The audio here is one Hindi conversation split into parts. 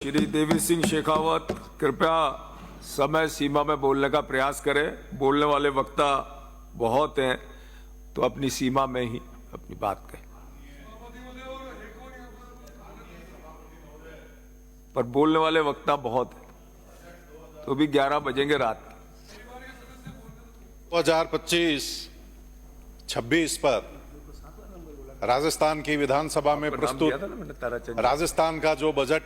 श्री देवी सिंह शेखावत, कृपया समय सीमा में बोलने का प्रयास करें। बोलने वाले वक्ता बहुत हैं, तो अपनी सीमा में ही अपनी बात कहें। पर बोलने वाले वक्ता बहुत हैं, तो भी 11 बजेंगे रात के। 2025-26 पर राजस्थान की विधानसभा में प्रस्तुत राजस्थान का जो बजट,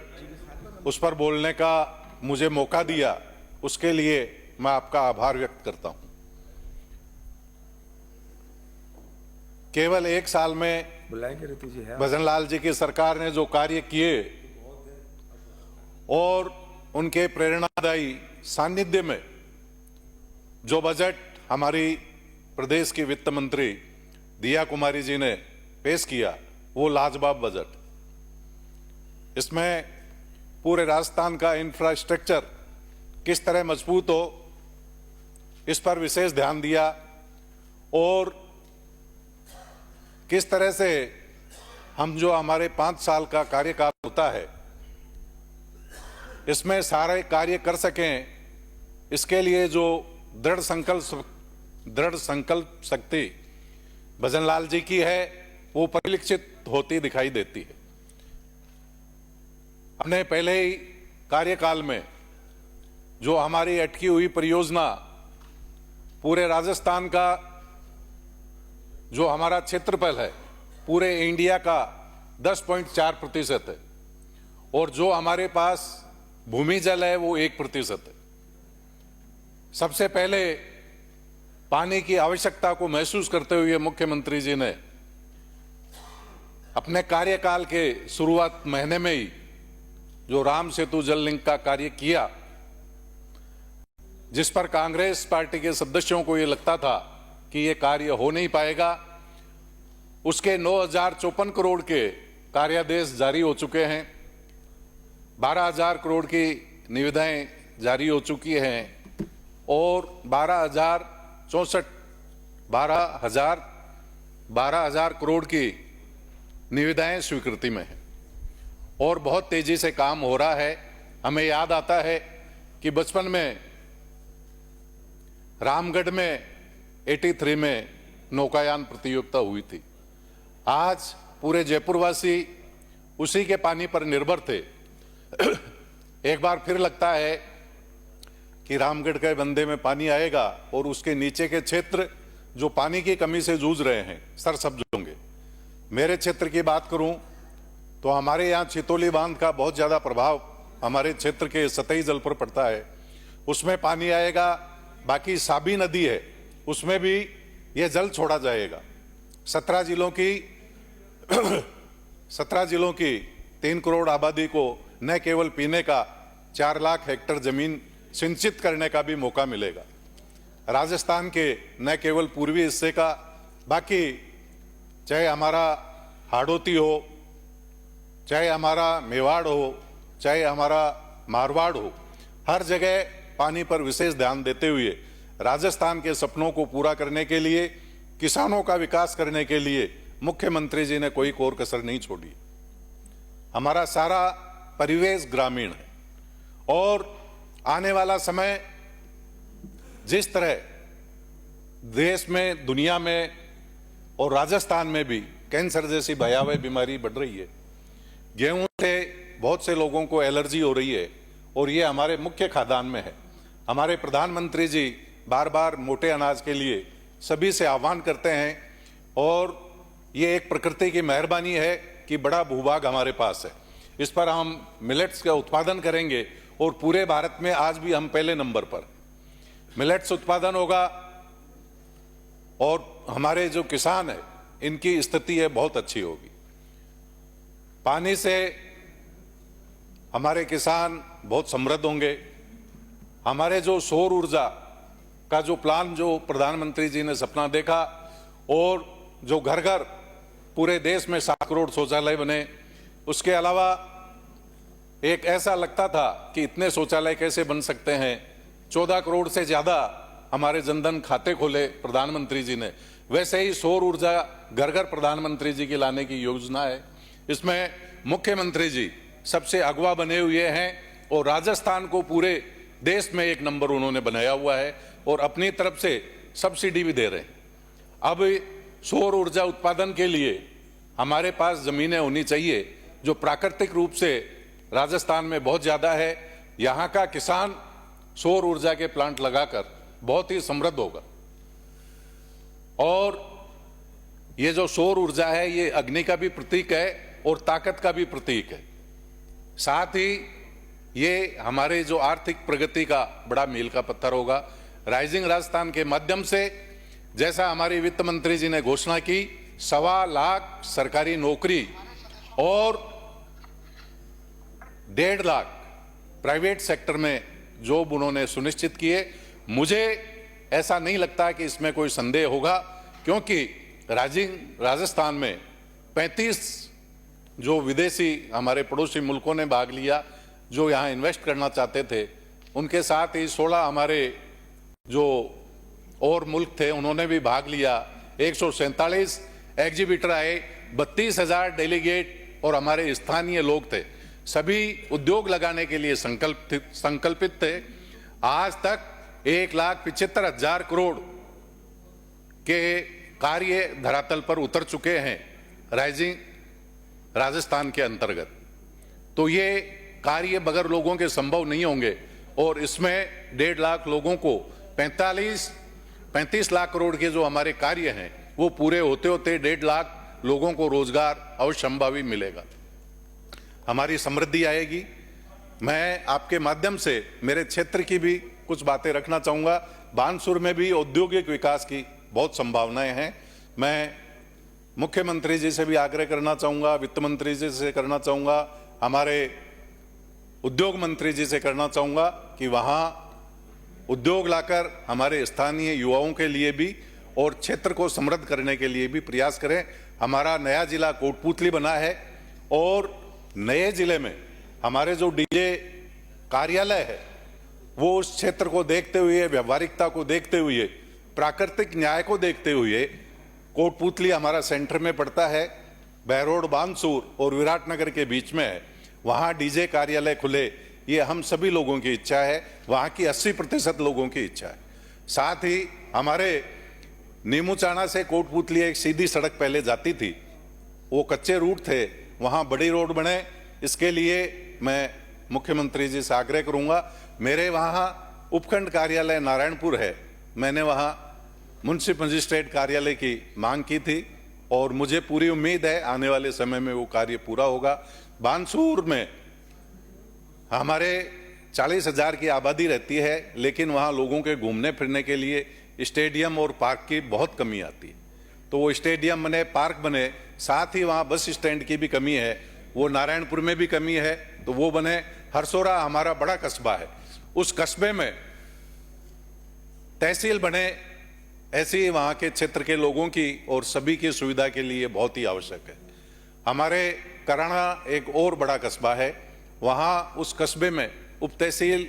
उस पर बोलने का मुझे मौका दिया, उसके लिए मैं आपका आभार व्यक्त करता हूं। केवल एक साल में भजनलाल जी की सरकार ने जो कार्य किए और उनके प्रेरणादायी सानिध्य में जो बजट हमारी प्रदेश की वित्त मंत्री दिया कुमारी जी ने पेश किया, वो लाजवाब बजट। इसमें पूरे राजस्थान का इंफ्रास्ट्रक्चर किस तरह मजबूत हो, इस पर विशेष ध्यान दिया और किस तरह से हम जो हमारे 5 साल का कार्यकाल होता है, इसमें सारे कार्य कर सकें, इसके लिए जो दृढ़ संकल्प शक्ति भजनलाल जी की है, वो परिलक्षित होती दिखाई देती है। हमने पहले ही कार्यकाल में जो हमारी अटकी हुई परियोजना, पूरे राजस्थान का जो हमारा क्षेत्रफल है, पूरे इंडिया का 10.4% है, और जो हमारे पास भूमि जल है वो 1% है। सबसे पहले पानी की आवश्यकता को महसूस करते हुए मुख्यमंत्री जी ने अपने कार्यकाल के शुरुआत महीने में ही जो राम सेतु जल लिंक का कार्य किया, जिस पर कांग्रेस पार्टी के सदस्यों को यह लगता था कि यह कार्य हो नहीं पाएगा, उसके 9,054 करोड़ के कार्यादेश जारी हो चुके हैं। 12,000 करोड़ की निविदाएं जारी हो चुकी हैं और 12,000 करोड़ की निविदाएं स्वीकृति में है और बहुत तेजी से काम हो रहा है। हमें याद आता है कि बचपन में रामगढ़ में 83 में नौकायान प्रतियोगिता हुई थी। आज पूरे जयपुरवासी उसी के पानी पर निर्भर थे। एक बार फिर लगता है कि रामगढ़ के बंदे में पानी आएगा और उसके नीचे के क्षेत्र जो पानी की कमी से जूझ रहे हैं, सरसब्ज होंगे। मेरे क्षेत्र की बात करूं तो हमारे यहाँ चितौली बांध का बहुत ज्यादा प्रभाव हमारे क्षेत्र के सतही जल पर पड़ता है, उसमें पानी आएगा। बाकी साबी नदी है, उसमें भी यह जल छोड़ा जाएगा। 17 जिलों की 3 करोड़ आबादी को न केवल पीने का 4 लाख हेक्टेयर जमीन सिंचित करने का भी मौका मिलेगा। राजस्थान के न केवल पूर्वी हिस्से का, बाकी चाहे हमारा हाड़ौती हो, चाहे हमारा मेवाड़ हो, चाहे हमारा मारवाड़ हो, हर जगह पानी पर विशेष ध्यान देते हुए राजस्थान के सपनों को पूरा करने के लिए, किसानों का विकास करने के लिए मुख्यमंत्री जी ने कोई कोर कसर नहीं छोड़ी। हमारा सारा परिवेश ग्रामीण है और आने वाला समय जिस तरह देश में, दुनिया में और राजस्थान में भी कैंसर जैसी भयावह बीमारी बढ़ रही है, गेहूं से बहुत से लोगों को एलर्जी हो रही है और ये हमारे मुख्य खाद्यान्न में है। हमारे प्रधानमंत्री जी बार बार मोटे अनाज के लिए सभी से आह्वान करते हैं और ये एक प्रकृति की मेहरबानी है कि बड़ा भूभाग हमारे पास है। इस पर हम मिलेट्स का उत्पादन करेंगे और पूरे भारत में आज भी हम पहले नंबर पर मिलेट्स उत्पादन होगा और हमारे जो किसान है, इनकी स्थिति है बहुत अच्छी होगी। पानी से हमारे किसान बहुत समृद्ध होंगे। हमारे जो सौर ऊर्जा का जो प्लान, जो प्रधानमंत्री जी ने सपना देखा, और जो घर घर पूरे देश में 7 करोड़ शौचालय बने, उसके अलावा एक ऐसा लगता था कि इतने शौचालय कैसे बन सकते हैं, 14 करोड़ से ज्यादा हमारे जनधन खाते खोले प्रधानमंत्री जी ने। वैसे ही सौर ऊर्जा घर घर प्रधानमंत्री जी की लाने की योजना है। इसमें मुख्यमंत्री जी सबसे अगवा बने हुए हैं और राजस्थान को पूरे देश में एक नंबर उन्होंने बनाया हुआ है और अपनी तरफ से सब्सिडी भी दे रहे हैं। अब सौर ऊर्जा उत्पादन के लिए हमारे पास जमीनें होनी चाहिए जो प्राकृतिक रूप से राजस्थान में बहुत ज्यादा है। यहाँ का किसान सौर ऊर्जा के प्लांट लगाकर बहुत ही समृद्ध होगा। और ये जो सौर ऊर्जा है ये अग्नि का भी प्रतीक है और ताकत का भी प्रतीक है। साथ ही ये हमारे जो आर्थिक प्रगति का बड़ा मील का पत्थर होगा। राइजिंग राजस्थान के माध्यम से जैसा हमारी वित्त मंत्री जी ने घोषणा की 1.25 लाख सरकारी नौकरी और 1.5 लाख प्राइवेट सेक्टर में जॉब उन्होंने सुनिश्चित किए। मुझे ऐसा नहीं लगता कि इसमें कोई संदेह होगा, क्योंकि राजस्थान में 35 जो विदेशी हमारे पड़ोसी मुल्कों ने भाग लिया, जो यहाँ इन्वेस्ट करना चाहते थे। उनके साथ ही 16 हमारे जो और मुल्क थे उन्होंने भी भाग लिया। 147 एग्जीबिटर आए, 32,000 डेलीगेट और हमारे स्थानीय लोग थे। सभी उद्योग लगाने के लिए संकल्पित थे। आज तक 1,75,000 करोड़ के कार्य धरातल पर उतर चुके हैं राइजिंग राजस्थान के अंतर्गत। तो ये कार्य बगैर लोगों के संभव नहीं होंगे और इसमें 1.5 लाख लोगों को 35 लाख करोड़ के जो हमारे कार्य हैं वो पूरे होते होते 1.5 लाख लोगों को रोजगार अवश्यंभावी मिलेगा। हमारी समृद्धि आएगी। मैं आपके माध्यम से मेरे क्षेत्र की भी कुछ बातें रखना चाहूँगा। बानसूर में भी औद्योगिक विकास की बहुत संभावनाएं हैं। मैं मुख्यमंत्री जी से भी आग्रह करना चाहूँगा, वित्त मंत्री जी से करना चाहूँगा, हमारे उद्योग मंत्री जी से करना चाहूँगा कि वहाँ उद्योग लाकर हमारे स्थानीय युवाओं के लिए भी और क्षेत्र को समृद्ध करने के लिए भी प्रयास करें। हमारा नया जिला कोटपूतली बना है और नए जिले में हमारे जो डीजे कार्यालय है वो उस क्षेत्र को देखते हुए, व्यवहारिकता को देखते हुए, प्राकृतिक न्याय को देखते हुए, कोटपूतली हमारा सेंटर में पड़ता है, बहरोड बानसूर और विराटनगर के बीच में है, वहाँ डीजे कार्यालय खुले, ये हम सभी लोगों की इच्छा है। वहाँ की 80% लोगों की इच्छा है। साथ ही हमारे नीमूचाना से कोटपूतली एक सीधी सड़क पहले जाती थी, वो कच्चे रूट थे, वहाँ बड़ी रोड बने। इसके लिए मैं मुख्यमंत्री जी से आग्रह करूँगा। मेरे वहाँ उपखंड कार्यालय नारायणपुर है, मैंने वहाँ म्युनिसिपल मजिस्ट्रेट कार्यालय की मांग की थी और मुझे पूरी उम्मीद है आने वाले समय में वो कार्य पूरा होगा। बानसूर में हमारे 40,000 की आबादी रहती है, लेकिन वहाँ लोगों के घूमने फिरने के लिए स्टेडियम और पार्क की बहुत कमी आती है। तो वो स्टेडियम बने, पार्क बने, साथ ही वहाँ बस स्टैंड की भी कमी है, वो नारायणपुर में भी कमी है, तो वो बने। हरसोरा हमारा बड़ा कस्बा है, उस कस्बे में तहसील बने, ऐसी वहाँ के क्षेत्र के लोगों की और सभी की सुविधा के लिए बहुत ही आवश्यक है। हमारे कराना एक और बड़ा कस्बा है, वहाँ उस कस्बे में उप तहसील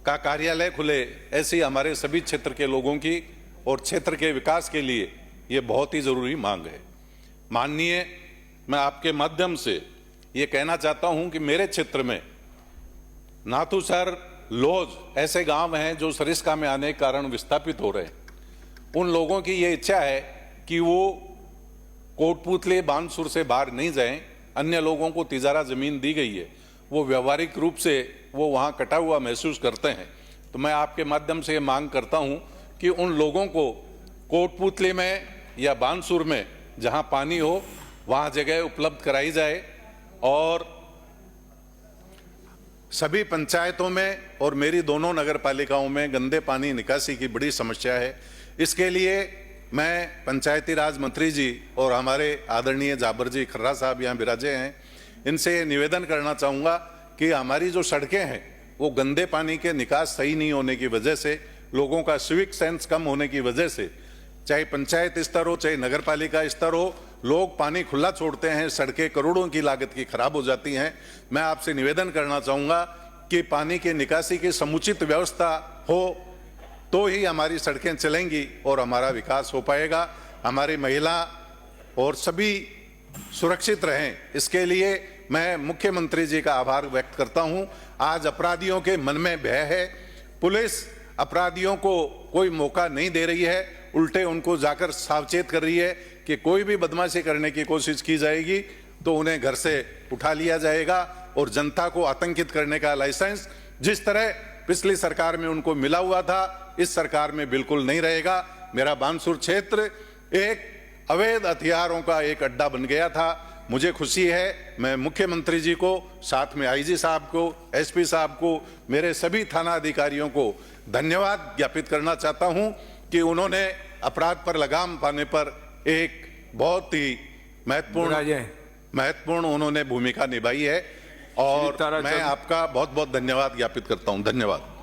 का कार्यालय खुले, ऐसी हमारे सभी क्षेत्र के लोगों की और क्षेत्र के विकास के लिए ये बहुत ही जरूरी मांग है। माननीय, मैं आपके माध्यम से ये कहना चाहता हूं कि मेरे क्षेत्र में नाथूसर, लोज ऐसे गांव हैं जो सरिस्का में आने के कारण विस्थापित हो रहे हैं। उन लोगों की ये इच्छा है कि वो कोटपूतली बानसूर से बाहर नहीं जाएं। अन्य लोगों को तिजारा जमीन दी गई है, वो व्यवहारिक रूप से वो वहाँ कटा हुआ महसूस करते हैं। तो मैं आपके माध्यम से ये मांग करता हूँ कि उन लोगों को कोटपूतली में या बानसूर में जहाँ पानी हो वहाँ जगह उपलब्ध कराई जाए और सभी पंचायतों में और मेरी दोनों नगर पालिकाओं में गंदे पानी निकासी की बड़ी समस्या है। इसके लिए मैं पंचायती राज मंत्री जी और हमारे आदरणीय जाबर जी खर्रा साहब यहाँ विराजे हैं, इनसे निवेदन करना चाहूँगा कि हमारी जो सड़कें हैं वो गंदे पानी के निकास सही नहीं होने की वजह से, लोगों का सिविक सेंस कम होने की वजह से, चाहे पंचायत स्तर हो चाहे नगर पालिका स्तर हो, लोग पानी खुला छोड़ते हैं, सड़कें करोड़ों की लागत की खराब हो जाती हैं। मैं आपसे निवेदन करना चाहूँगा कि पानी की निकासी की समुचित व्यवस्था हो तो ही हमारी सड़कें चलेंगी और हमारा विकास हो पाएगा। हमारी महिला और सभी सुरक्षित रहें, इसके लिए मैं मुख्यमंत्री जी का आभार व्यक्त करता हूं। आज अपराधियों के मन में भय है। पुलिस अपराधियों को कोई मौका नहीं दे रही है, उल्टे उनको जाकर सावचेत कर रही है कि कोई भी बदमाशी करने की कोशिश की जाएगी तो उन्हें घर से उठा लिया जाएगा और जनता को आतंकित करने का लाइसेंस जिस तरह पिछली सरकार में उनको मिला हुआ था, इस सरकार में बिल्कुल नहीं रहेगा। मेरा बानसूर क्षेत्र एक अवैध हथियारों का एक अड्डा बन गया था। मुझे खुशी है, मैं मुख्यमंत्री जी को, साथ में आईजी साहब को, एसपी साहब को, मेरे सभी थाना अधिकारियों को धन्यवाद ज्ञापित करना चाहता हूं कि उन्होंने अपराध पर लगाम पाने पर एक बहुत ही महत्वपूर्ण उन्होंने भूमिका निभाई है और मैं आपका बहुत बहुत धन्यवाद ज्ञापित करता हूं। धन्यवाद।